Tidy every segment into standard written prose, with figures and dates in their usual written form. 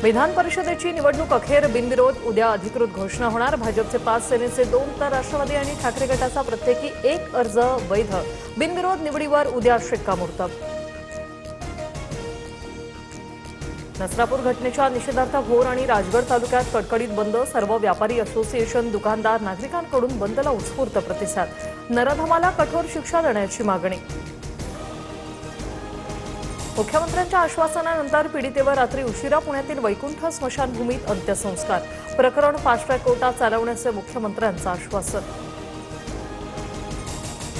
विधान परिषदेची निवडणूक अखेर बिनविरोध, उद्या अधिकृत घोषणा होणार। भाजपचे 5, सेनेचे 2 तर राष्ट्रवादी आणि ठाकरे गटाचा प्रत्येकी 1 अर्ज वैध। बिनविरोध निवडीवर उद्या शिक्कामोर्तब। नसरापूर घटनेच्या निषेधार्थ भोर आणि राजगड तालुक्यात कडकडीत बंद। सर्व व्यापारी असोसिएशन, दुकानदार, नागरिकांकडून बंदला उत्स्फूर्त प्रतिसाद। नराधमाला कठोर शिक्षा देण्याची मागणी। मुख्यमंत्र्यांच्या आश्वासनानंतर पीडितेवर रात्री उशिरा पुण्यातील वैकुंठ स्मशानभूमीत अंत्यसंस्कार। प्रकरण फास्ट ट्रॅक कोर्टात चालवण्याचे मुख्यमंत्र्यांचं आश्वासन।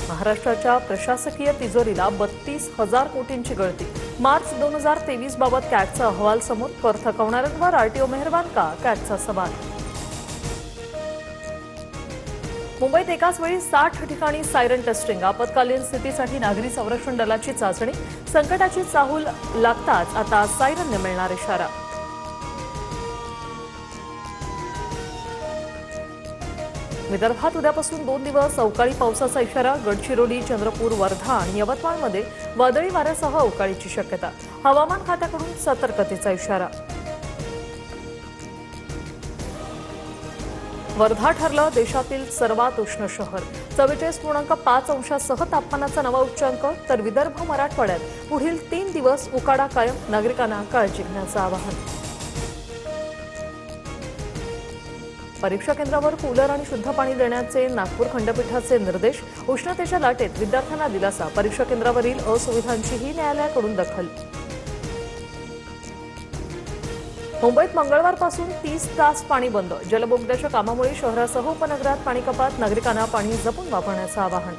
महाराष्ट्राच्या प्रशासकीय तिजोरीला 32,000 कोटींची गळती। मार्च 2023 बाबत कॅगचा अहवाल समोर। कर थकवणाऱ्यांवर आरटीओ मेहरबान का, कॅगचा सवाल। मुंबईत एकाच वेळी 60 ठिकाणी सायरन टेस्टिंग। आपत्कालीन स्थितीसाठी नागरी संरक्षण दलाची चाचणी। संकटाची चाहूल लागताच आता सायरनने मिळणार इशारा। विदर्भात उद्यापासून 2 दिवस अवकाळी पावसाचा इशारा। गडचिरोली, चंद्रपूर, वर्धा आणि यवतमाळमध्ये वादळी वाऱ्यासह अवकाळीची शक्यता। हवामान खात्याकडून सतर्कतेचा इशारा। वर्धा ठरलं देशातील सर्वात उष्ण शहर। 44.5 अंशासह तापमानाचा नवा उच्चांक। तर विदर्भ, मराठवाड्यात पुढील 3 दिवस उकाडा कायम। नागरिकांना काळजी घेण्याचं आवाहन। परीक्षा केंद्रावर कूलर आणि शुद्ध पाणी देण्याचे नागपूर खंडपीठाचे निर्देश। उष्णतेच्या लाटेत विद्यार्थ्यांना दिलासा। परीक्षा केंद्रावरील असुविधांचीही न्यायालयाकडून दखल। मुंबईत मंगळवारपासून 30 तास पाणी बंद। जलबोगद्याच्या कामामुळे शहरासह उपनगरात पाणी कपात। नागरिकांना पाणी जपून वापरण्याचं आवाहन।